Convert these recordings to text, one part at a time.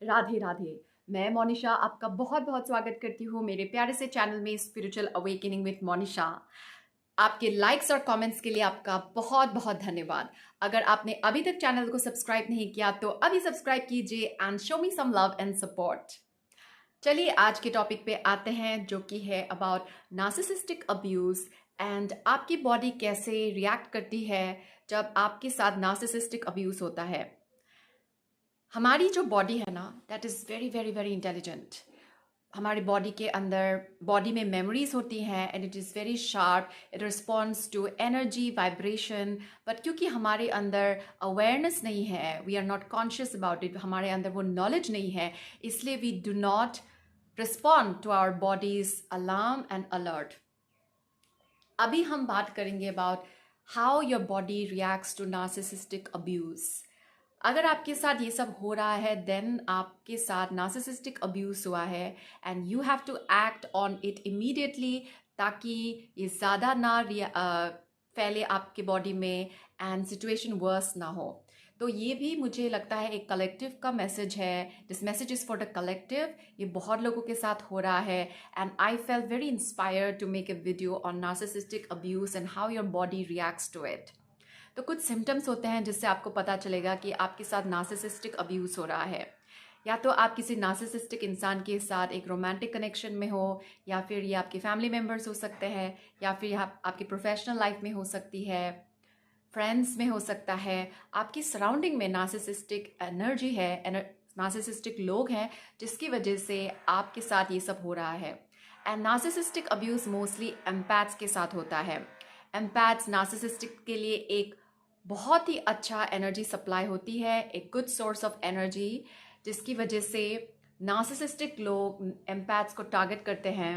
राधे राधे। मैं मोनिशा आपका बहुत बहुत स्वागत करती हूँ मेरे प्यारे से चैनल में स्पिरिचुअल अवेकनिंग विद मोनिशा। आपके लाइक्स और कमेंट्स के लिए आपका बहुत बहुत धन्यवाद। अगर आपने अभी तक चैनल को सब्सक्राइब नहीं किया तो अभी सब्सक्राइब कीजिए and show me some love and support. चलिए आज के टॉपिक पे आते हैं जो कि है अबाउट नार्सिसिस्टिक अब्यूज एंड आपकी बॉडी कैसे रिएक्ट करती है जब आपके साथ नार्सिसिस्टिक अब्यूज होता है। हमारी जो बॉडी है ना, that is very very very intelligent. हमारी बॉडी के अंदर बॉडी में मेमोरीज होती हैं and it is very sharp. It responds to energy vibration. But क्योंकि हमारे अंदर अवेयरनेस नहीं है, we are not conscious about it, हमारे अंदर वो नॉलेज नहीं है, इसलिए we do not respond to our body's alarm and alert. अभी हम बात करेंगे about how your body reacts to narcissistic abuse. अगर आपके साथ ये सब हो रहा है देन आपके साथ नार्सिसिस्टिक अब्यूज़ हुआ है and you have to act on it immediately, ताकि ये ज़्यादा ना फैले आपके बॉडी में एंड सिचुएशन वर्स ना हो। तो ये भी मुझे लगता है एक कलेक्टिव का मैसेज है। This message is for the collective. ये बहुत लोगों के साथ हो रहा है and I felt very inspired to make a video on narcissistic abuse and how your body reacts to it. तो कुछ सिम्टम्स होते हैं जिससे आपको पता चलेगा कि आपके साथ नार्सिसिस्टिक अब्यूज़ हो रहा है। या तो आप किसी नार्सिसिस्टिक इंसान के साथ एक रोमांटिक कनेक्शन में हो, या फिर ये आपके फैमिली मेम्बर्स हो सकते हैं, या फिर आपकी प्रोफेशनल लाइफ में हो सकती है, फ्रेंड्स में हो सकता है। आपकी सराउंडिंग में नार्सिसिस्टिक एनर्जी है, नार्सिसिस्टिक लोग हैं जिसकी वजह से आपके साथ ये सब हो रहा है। And narcissistic abuse mostly empaths के साथ होता है। एम्पैथ्स नार्सिसिस्टिक के लिए एक बहुत ही अच्छा एनर्जी सप्लाई होती है, एक गुड सोर्स ऑफ एनर्जी, जिसकी वजह से नार्सिसिस्टिक लोग एम्पैथ्स को टारगेट करते हैं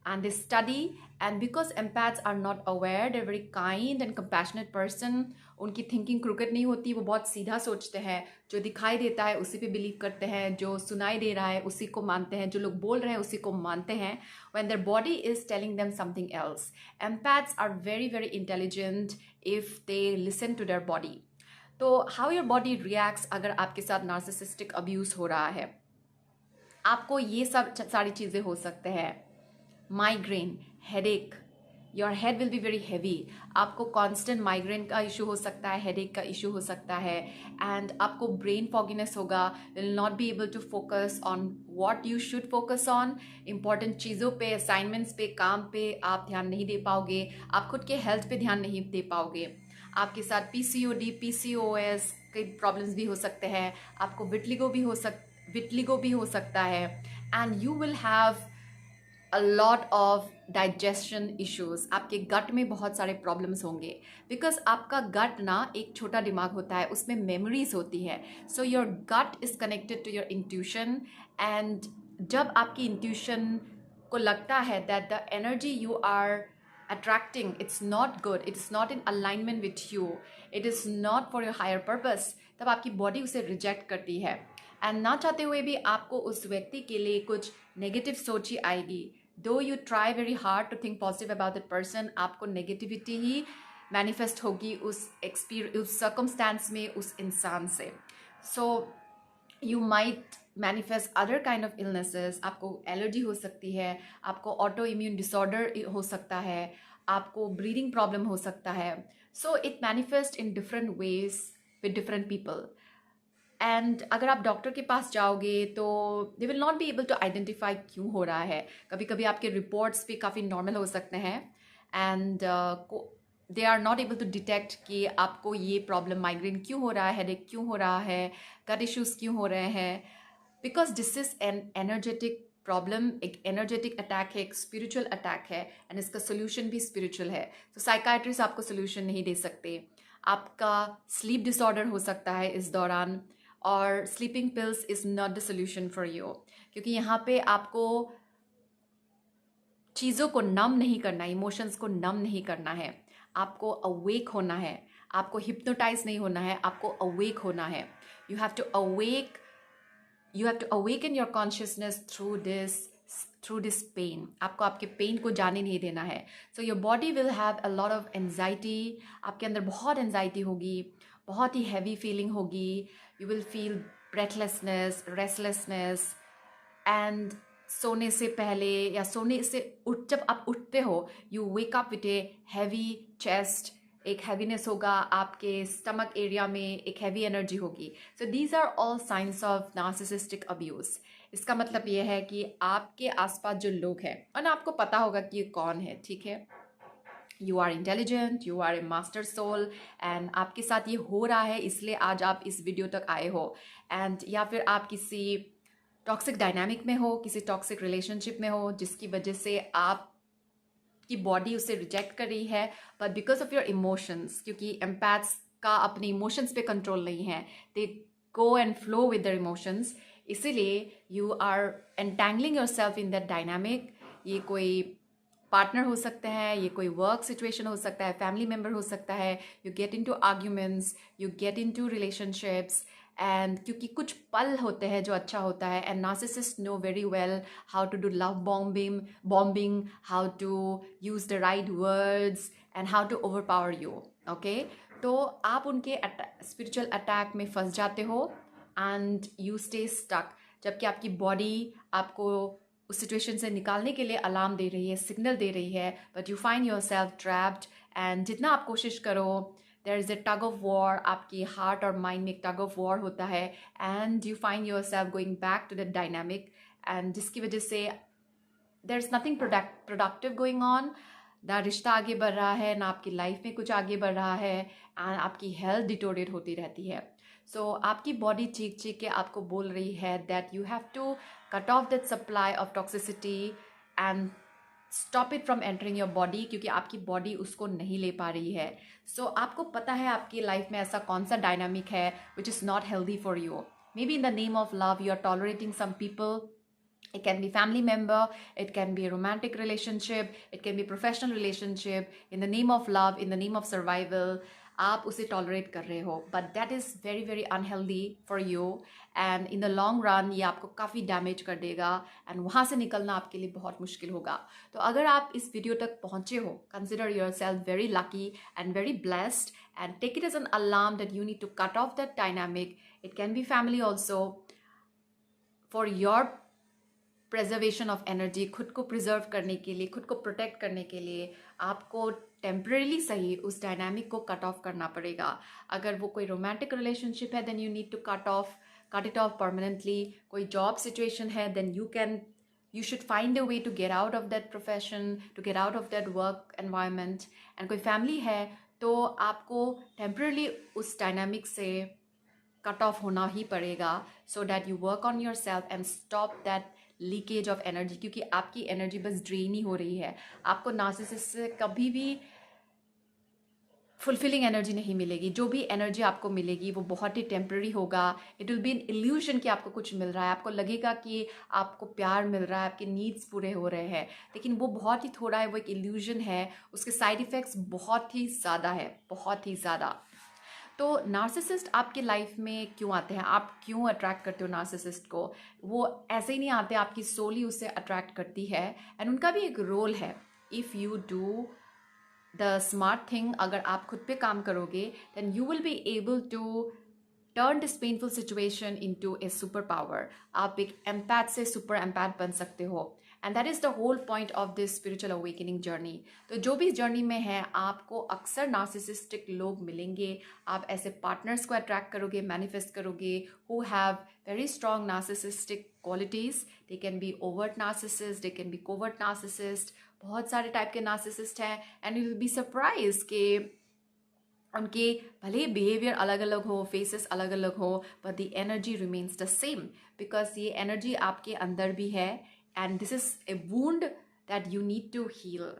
and they study, and because empaths are not aware, they're very kind and compassionate person. उनकी थिंकिंग क्रुकेट नहीं होती, वो बहुत सीधा सोचते हैं। जो दिखाई देता है उसी पे बिलीव करते हैं, जो सुनाई दे रहा है उसी को मानते हैं, जो लोग बोल रहे हैं उसी को मानते हैं when their body is telling them something else. Empaths are very very intelligent if they listen to their body. तो how your body reacts अगर आपके साथ नार्सिसिस्टिक अब्यूज़ हो रहा है, आपको ये सब सारी चीज़ें हो सकते हैं। Migraine, headache, your head will be very heavy. आपको कांस्टेंट माइग्रेन का इशू हो सकता है, हेडेक का इशू हो सकता है एंड आपको ब्रेन फॉगिनेस होगा, will not be able to focus on what you should focus on. Important चीज़ों पे, असाइनमेंट्स पे, काम पे आप ध्यान नहीं दे पाओगे, आप खुद के हेल्थ पे ध्यान नहीं दे पाओगे। आपके साथ PCOD, PCOS के प्रॉब्लम्स भी हो सकते हैं, आपको विटलिगो भी हो सकता है and you will have a lot of digestion issues। आपके गट में बहुत सारे प्रॉब्लम्स होंगे बिकॉज आपका गट ना एक छोटा दिमाग होता है, उसमें मेमोरीज होती है। So your gut is connected to your intuition and जब आपकी इंट्यूशन को लगता है that the energy you are attracting it's not good, it is not in alignment with you, it is not for your higher purpose, तब आपकी body उसे reject करती है एंड ना चाहते हुए भी आपको उस व्यक्ति के लिए कुछ नेगेटिव सोच ही आएगी। Though you try very hard to think positive about that person, आपको नेगेटिविटी ही मैनिफेस्ट होगी उस सर्कमस्टेंस में, उस इंसान से। So you might manifest other kind of illnesses. आपको एलर्जी हो सकती है, आपको ऑटो इम्यून डिसऑर्डर हो सकता है, आपको ब्रीदिंग प्रॉब्लम हो सकता है। So it manifest in different ways with different people and अगर आप डॉक्टर के पास जाओगे तो they will not be able to identify क्यों हो रहा है। कभी कभी आपके रिपोर्ट्स भी काफ़ी नॉर्मल हो सकते हैं and they are not able to detect कि आपको ये प्रॉब्लम माइग्रेन क्यों हो रहा है, हेडेक क्यों हो रहा है, गट इश्यूज़ क्यों हो रहे हैं, because this is an energetic problem. एक एनर्जेटिक अटैक है, एक स्पिरिचुअल अटैक है एंड इसका सोल्यूशन भी स्पिरिचुअल है। तो साइकाइट्रिस्ट आपको सोल्यूशन नहीं दे सकते। आपका स्लीप डिसऑर्डर हो सकता है इस दौरान, और sleeping pills is not the solution for you, क्योंकि यहाँ पे आपको चीज़ों को नम नहीं करना, इमोशंस को नम नहीं करना है, आपको अवेक होना है, आपको हिप्नोटाइज नहीं होना है, आपको अवेक होना है। You have to awaken your consciousness through this pain. आपको आपके पेन को जाने नहीं देना है। So your body will have a lot of anxiety, आपके अंदर बहुत एंजाइटी होगी, बहुत ही हैवी फीलिंग होगी, you will feel breathlessness, restlessness and सोने से पहले या सोने से जब आप उठते हो you wake up with a heavy chest, एक हैवीनेस होगा आपके स्टमक एरिया में, एक हैवी एनर्जी होगी. So these are all signs of narcissistic abuse. इसका मतलब ये है कि आपके आसपास जो लोग हैं, और ना आपको पता होगा कि ये कौन है, ठीक है, you are intelligent, you are a master soul, and आपके साथ ये हो रहा है इसलिए आज आप इस वीडियो तक आए हो. एंड या फिर आप किसी टॉक्सिक डायनामिक में हो, किसी टॉक्सिक रिलेशनशिप में हो जिसकी वजह से आपकी बॉडी उसे रिजेक्ट कर रही है, but because of your emotions, क्योंकि एम्पैथ्स का अपने इमोशंस पे कंट्रोल नहीं है, they go and flow with their emotions, इसीलिए you are entangling your self in that dynamic. ये कोई पार्टनर हो सकता है, ये कोई वर्क सिचुएशन हो सकता है, फैमिली मेम्बर हो सकता है. You get into arguments, you get into relationships, and क्योंकि कुछ पल होते हैं जो अच्छा होता है, and narcissist know very well how to do love bombing, how to use the right words and how to overpower you. Okay, तो आप उनके स्पिरिचुअल अटैक में फंस जाते हो एंड यू स्टे स्टक, जबकि आपकी बॉडी आपको उस सिचुएशन से निकालने के लिए अलार्म दे रही है, सिग्नल दे रही है, but you find yourself trapped. And जितना आप कोशिश करो, there is a tug of war, आपकी हार्ट और माइंड में एक टग ऑफ वॉर होता है, and you find yourself going back to that dynamic, and जिसकी वजह से there is nothing productive going on. ना रिश्ता आगे बढ़ रहा है, ना आपकी लाइफ में कुछ आगे बढ़ रहा है, एंड आपकी हेल्थ डिटोरेट होती रहती है. सो आपकी बॉडी चीख चीख के आपको बोल रही है that you have to cut off that supply of toxicity and stop it from entering your body, क्योंकि आपकी बॉडी उसको नहीं ले पा रही है. सो आपको पता है आपकी लाइफ में ऐसा कौन सा डायनामिक है which is not healthy for you. Maybe in the name of love you are tolerating some people. It can be family member, it can be a romantic relationship, it can be professional relationship. In the name of love, in the name of survival, आप उसे tolerate कर रहे हो, but that is very very unhealthy for you, and in the long run ये आपको काफ़ी damage कर देगा, एंड वहाँ से निकलना आपके लिए बहुत मुश्किल होगा. तो अगर आप इस वीडियो तक पहुँचे हो, consider yourself very lucky and very blessed, and take it as an alarm that you need to cut off that dynamic. It can be family also. For your preservation of energy, खुद को preserve करने के लिए, खुद को protect करने के लिए आपको टेम्परेली सही उस डायनामिक को कट ऑफ करना पड़ेगा. अगर वो कोई रोमांटिक रिलेशनशिप है then you need to cut it off permanently. कोई जॉब सिचुएशन है then you should find a way to get out of that profession, to get out of that work environment. and कोई family है तो आपको temporarily उस dynamic से cut off होना ही पड़ेगा, so that you work on your self and stop that leakage of energy, क्योंकि आपकी एनर्जी बस ड्रेन ही हो रही है. आपको नार्सिसिस्ट से कभी भी फुलफिलिंग एनर्जी नहीं मिलेगी. जो भी एनर्जी आपको मिलेगी वो बहुत ही टेम्पररी होगा. It will be an illusion कि आपको कुछ मिल रहा है, आपको लगेगा कि आपको प्यार मिल रहा है, आपके नीड्स पूरे हो रहे हैं, लेकिन वो बहुत ही थोड़ा है, वो एक इल्यूजन है. उसके साइड इफ़ेक्ट्स बहुत ही ज़्यादा है, बहुत ही ज़्यादा. तो नार्सिसिस्ट आपके लाइफ में क्यों आते हैं, आप क्यों अट्रैक्ट करते हो नार्सिसिस्ट को? वो ऐसे ही नहीं आते, आपकी सोल ही उससे अट्रैक्ट करती है, एंड उनका भी एक रोल है. If you do the smart thing, अगर आप खुद पे काम करोगे then you will be able to turn this painful situation into a superpower. आप एक एम्पैथ से सुपर एम्पैथ बन सकते हो, and that is the whole point of this spiritual awakening journey. तो जो भी जर्नी में है आपको अक्सर नार्सिसिस्टिक लोग मिलेंगे. आप ऐसे पार्टनर्स को अट्रैक्ट करोगे, मैनिफेस्ट करोगे who have very strong narcissistic qualities. They can be overt narcissist, they can be covert narcissist. बहुत सारे टाइप के नार्सिसिस्ट हैं, and you will be surprise के उनके भले बिहेवियर अलग अलग हो, फेसेस अलग अलग हो, but the energy remains the same, because ये एनर्जी आपके अंदर भी है, and this is a wound that you need to heal.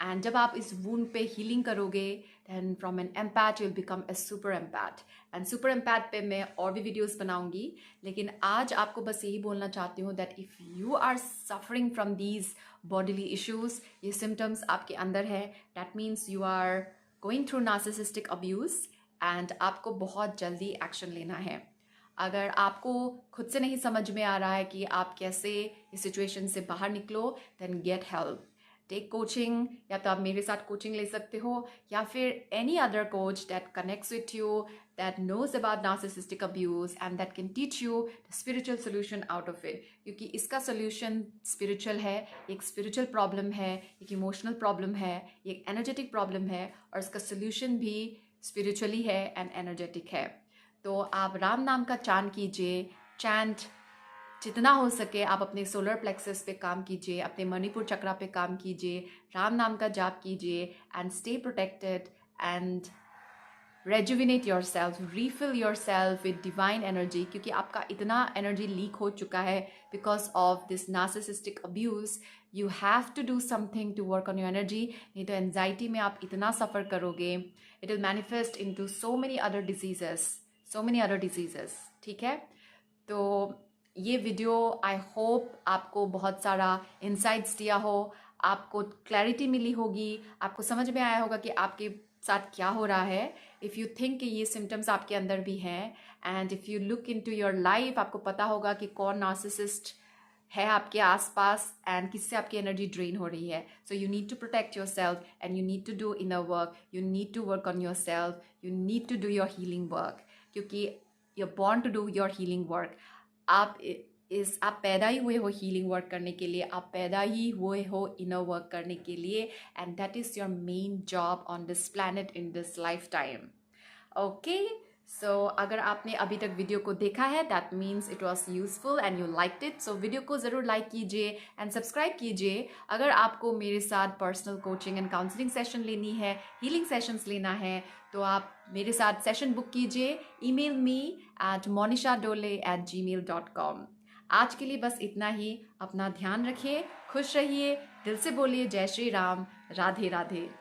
And जब आप इस वुंड पे हीलिंग करोगे then from an empath you will become a super empath. And super empath पे मैं और भी वीडियोस बनाऊंगी, लेकिन आज आपको बस यही बोलना चाहती हूँ that if you are suffering from these bodily issues, ये सिम्टम्स आपके अंदर है, that means you are going through narcissistic abuse, and आपको बहुत जल्दी एक्शन लेना है. अगर आपको खुद से नहीं समझ में आ रहा है कि आप कैसे इस सिचुएशन से बाहर निकलो, then get help. Take coaching, या तो आप मेरे साथ कोचिंग ले सकते हो, या फिर any other coach that connects with you, that knows about narcissistic abuse and that can teach you the spiritual solution out of it. क्योंकि इसका solution spiritual है, एक spiritual problem है, एक emotional problem है, एक energetic problem है, और इसका solution भी spiritually है and energetic है. तो आप राम नाम का chant कीजिए, chant जितना हो सके आप अपने सोलर प्लेक्सस पे काम कीजिए, अपने मणिपुर चक्रा पे काम कीजिए, राम नाम का जाप कीजिए, and stay protected and rejuvenate yourself, refill yourself with divine energy, क्योंकि आपका इतना एनर्जी लीक हो चुका है because of this narcissistic abuse. You have to do something to work on your energy, नहीं तो एंजाइटी में आप इतना सफ़र करोगे, it will manifest into so many other diseases. ठीक है, तो ये वीडियो आई होप आपको बहुत सारा इंसाइट्स दिया हो, आपको क्लैरिटी मिली होगी, आपको समझ में आया होगा कि आपके साथ क्या हो रहा है. इफ़ यू थिंक कि ये सिम्टम्स आपके अंदर भी हैं, and if you look into your life, आपको पता होगा कि कौन नार्सिसिस्ट है आपके आसपास एंड किससे आपकी एनर्जी ड्रेन हो रही है. So you need to protect your self and you need to do inner work, you need to work on your self, you need to do your healing work, क्योंकि you are born to do your healing work. आप पैदा ही हुए हो healing work करने के लिए, आप पैदा ही हुए हो इनर वर्क करने के लिए, and that is your main job on this planet in this life time. Okay, so अगर आपने अभी तक वीडियो को देखा है, that means it was useful and you liked it. So video को ज़रूर लाइक कीजिए एंड सब्सक्राइब कीजिए. अगर आपको मेरे साथ personal coaching and counselling session लेनी है, हीलिंग सेशंस लेना है, तो आप मेरे साथ सेशन बुक कीजिए. email me at monishadole@gmail.com. आज के लिए बस इतना ही. अपना ध्यान रखिए, खुश रहिए, दिल से बोलिए जय श्री राम, राधे राधे.